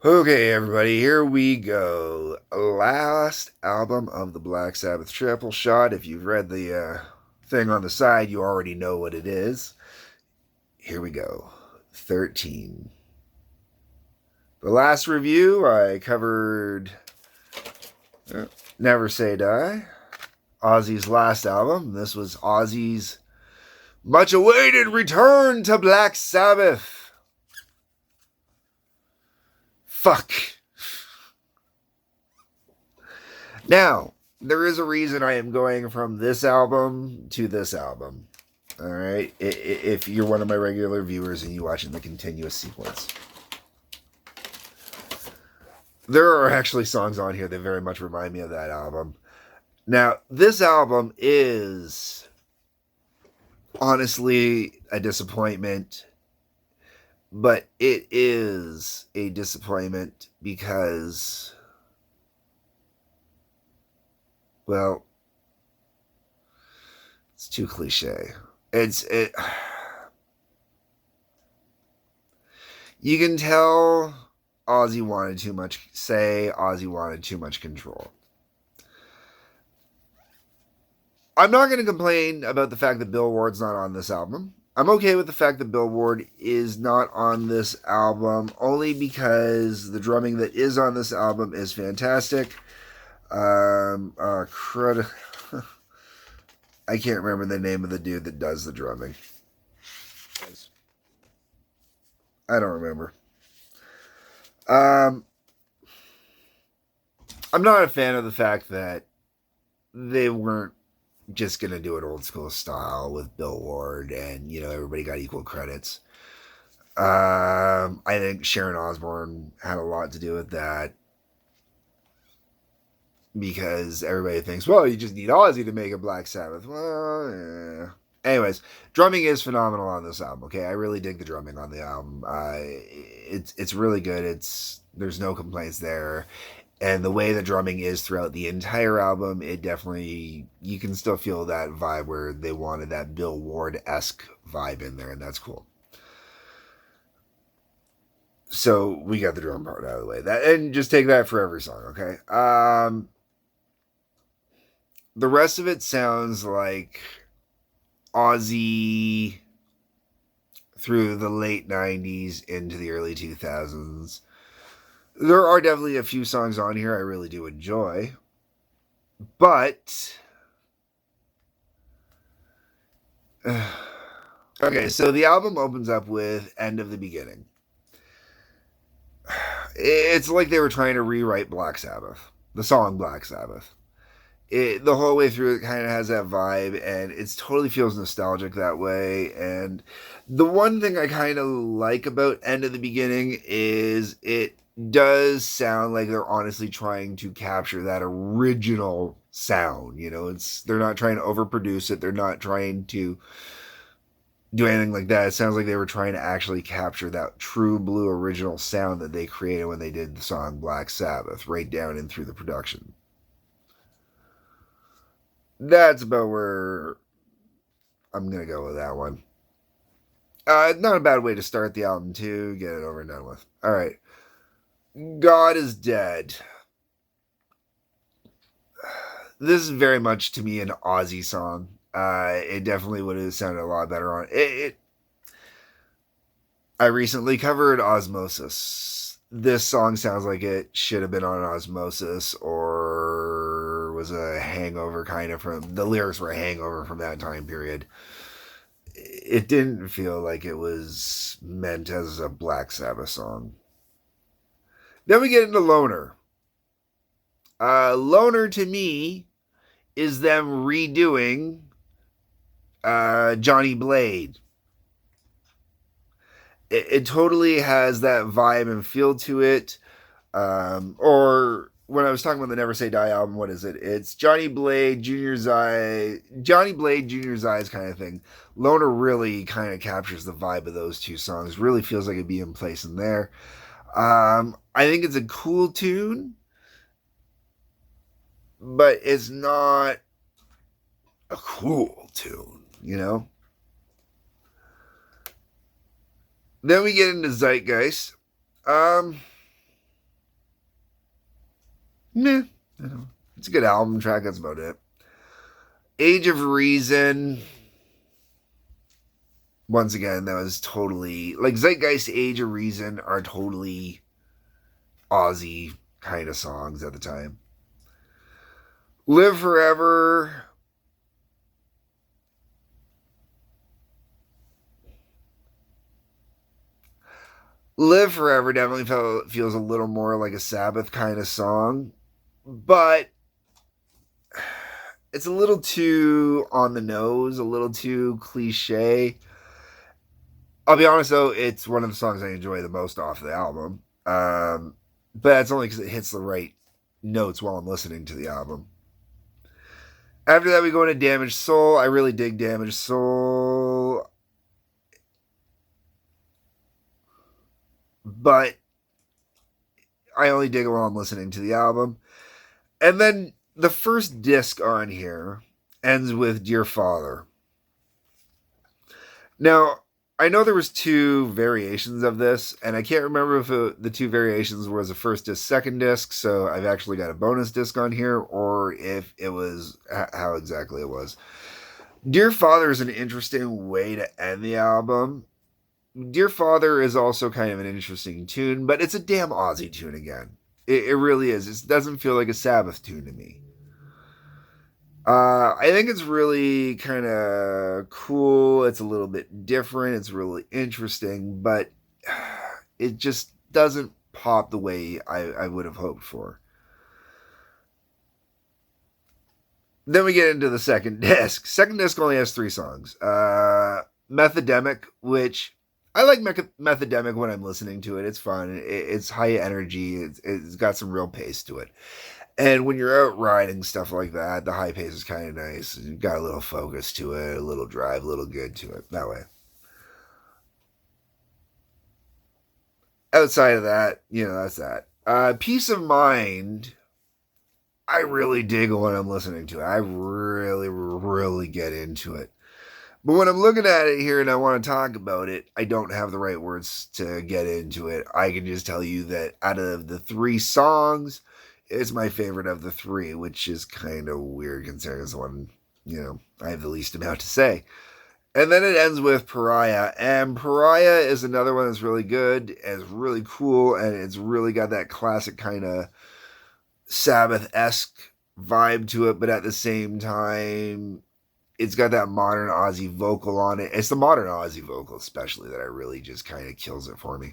Okay, everybody, here we go. Last album of the Black Sabbath triple shot. If you've read the thing on the side, you already know what it is. Here we go. 13. The last review, I covered Never Say Die, Ozzy's last album. This was Ozzy's much awaited return to Black Sabbath. Fuck. Now, there is a reason I am going from this album to this album. All right, if you're one of my regular viewers and you watch in the continuous sequence, there are actually songs on here that very much remind me of that album. Now, this album is honestly a disappointment, but it is a disappointment because, well, it's too cliche. It. You can tell Ozzy wanted too much say. Ozzy wanted too much control. I'm not going to complain about the fact that Bill Ward's not on this album. I'm okay with the fact that Bill Ward is not on this album, only because the drumming that is on this album is fantastic. I can't remember the name of the dude that does the drumming. I don't remember. I'm not a fan of the fact that they weren't just going to do it old school style with Bill Ward and, everybody got equal credits. I think Sharon Osbourne had a lot to do with that because everybody thinks, well, you just need Ozzy to make a Black Sabbath. Well, yeah. Anyways, drumming is phenomenal on this album. Okay, I really dig the drumming on the album. It's really good. There's no complaints there, and the way the drumming is throughout the entire album, it definitely you can still feel that vibe where they wanted that Bill Ward-esque vibe in there, and that's cool. So we got the drum part out of the way. And just take that for every song, okay? The rest of it sounds like Ozzy through the late 90s into the early 2000s. There are definitely a few songs on here I really do enjoy. But okay, so the album opens up with End of the Beginning. It's like they were trying to rewrite Black Sabbath, the song Black Sabbath. The whole way through it kind of has that vibe, and it totally feels nostalgic that way. And the one thing I kind of like about End of the Beginning is it does sound like they're honestly trying to capture that original sound. They're not trying to overproduce it. They're not trying to do anything like that. It sounds like they were trying to actually capture that true blue original sound that they created when they did the song Black Sabbath, right down in through the production. That's about where I'm going to go with that one. Not a bad way to start the album, too. Get it over and done with. All right. God is Dead. This is very much, to me, an Ozzy song. It definitely would have sounded a lot better on it. I recently covered Osmosis. This song sounds like it should have been on Osmosis or was a hangover kind of from the lyrics were a hangover from that time period. It didn't feel like it was meant as a Black Sabbath song. Then we get into Loner. Loner to me is them redoing Johnny Blade. It totally has that vibe and feel to it. Or when I was talking about the Never Say Die album, what is it? It's Johnny Blade Jr.'s eyes kind of thing. Loner really kind of captures the vibe of those two songs. Really feels like it'd be in place in there. I think it's a cool tune, but it's not a cool tune. Then we get into Zeitgeist. Meh. It's a good album track. That's about it. Age of Reason. Once again, that was totally like Zeitgeist, Age of Reason are totally Aussie kind of songs at the time. Live Forever. Live Forever definitely feels a little more like a Sabbath kind of song, but it's a little too on the nose, a little too cliche. I'll be honest though, it's one of the songs I enjoy the most off the album. But that's only because it hits the right notes while I'm listening to the album. After that, we go into Damaged Soul. I really dig Damaged Soul, but I only dig it while I'm listening to the album. And then the first disc on here ends with Dear Father. Now, I know there was two variations of this, and I can't remember if the two variations was a first disc, second disc, so I've actually got a bonus disc on here, or if it was how exactly it was. Dear Father is an interesting way to end the album. Dear Father is also kind of an interesting tune, but it's a damn Aussie tune again. It really is. It doesn't feel like a Sabbath tune to me. I think it's really kind of cool. It's a little bit different. It's really interesting, but it just doesn't pop the way I would have hoped for. Then we get into the second disc. Second disc only has 3 songs. Methodemic, which I like Methodemic when I'm listening to it. It's fun. It's high energy. It's got some real pace to it. And when you're out riding, stuff like that, the high pace is kind of nice. You've got a little focus to it, a little drive, a little good to it. That way. Outside of that, that's that. Peace of Mind, I really dig when I'm listening to it. I really, really get into it. But when I'm looking at it here and I want to talk about it, I don't have the right words to get into it. I can just tell you that out of the 3 songs, it's my favorite of the 3, which is kind of weird considering it's the one, I have the least amount to say. And then it ends with Pariah. And Pariah is another one that's really good and it's really cool and it's really got that classic kind of Sabbath-esque vibe to it, but at the same time, it's got that modern Aussie vocal on it. It's the modern Aussie vocal especially that I really just kind of kills it for me.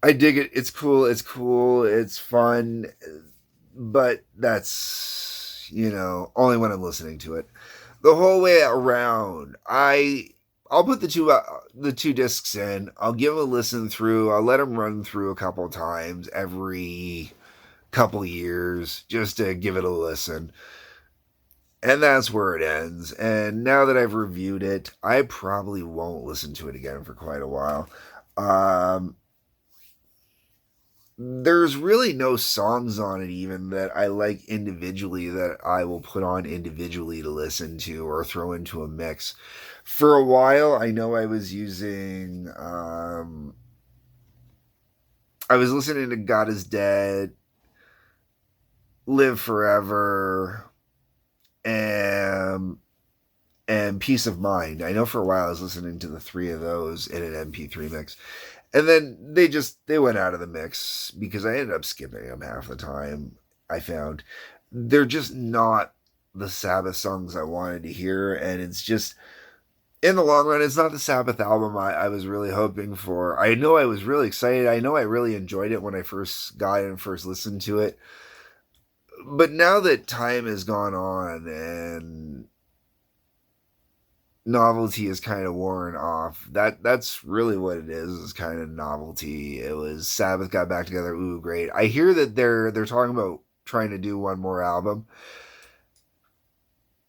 I dig it. It's cool. It's cool. It's fun. But that's, only when I'm listening to it. The whole way around, I'll put the two discs in. I'll give them a listen through. I'll let them run through a couple times every couple years just to give it a listen. And that's where it ends. And now that I've reviewed it, I probably won't listen to it again for quite a while. There's really no songs on it even that I like individually that I will put on individually to listen to or throw into a mix. For a while, I know I was using, I was listening to God is Dead, Live Forever, and Peace of Mind. I know for a while I was listening to the 3 of those in an MP3 mix. And then they went out of the mix because I ended up skipping them half the time. I found they're just not the Sabbath songs I wanted to hear. And it's just, in the long run, it's not the Sabbath album I was really hoping for. I know I was really excited. I know I really enjoyed it when I first got it and first listened to it. But now that time has gone on and novelty is kind of worn off. That's really what it is kind of novelty. It was Sabbath got back together. Ooh, great. I hear that they're talking about trying to do one more album.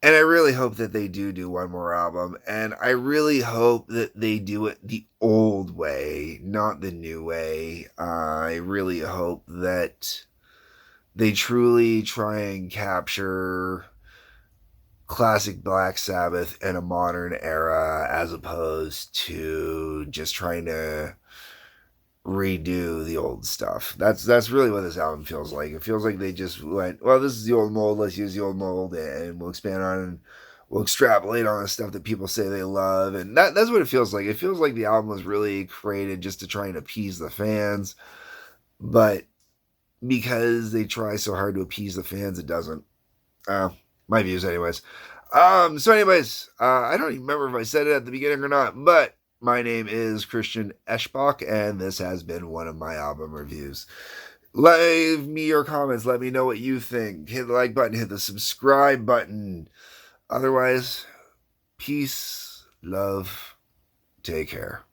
And I really hope that they do one more album. And I really hope that they do it the old way, not the new way. I really hope that they truly try and capture classic Black Sabbath in a modern era as opposed to just trying to redo the old stuff. That's really what this album feels like. It feels like they just went, well, this is the old mold. Let's use the old mold, and we'll expand on it. And we'll extrapolate on the stuff that people say they love, and that's what it feels like. It feels like the album was really created just to try and appease the fans, but because they try so hard to appease the fans, it doesn't. Uh, my views, anyways. So anyways, I don't even remember if I said it at the beginning or not, but my name is Christian Eschbach, and this has been one of my album reviews. Leave me your comments. Let me know what you think. Hit the like button, hit the subscribe button. Otherwise, peace, love, take care.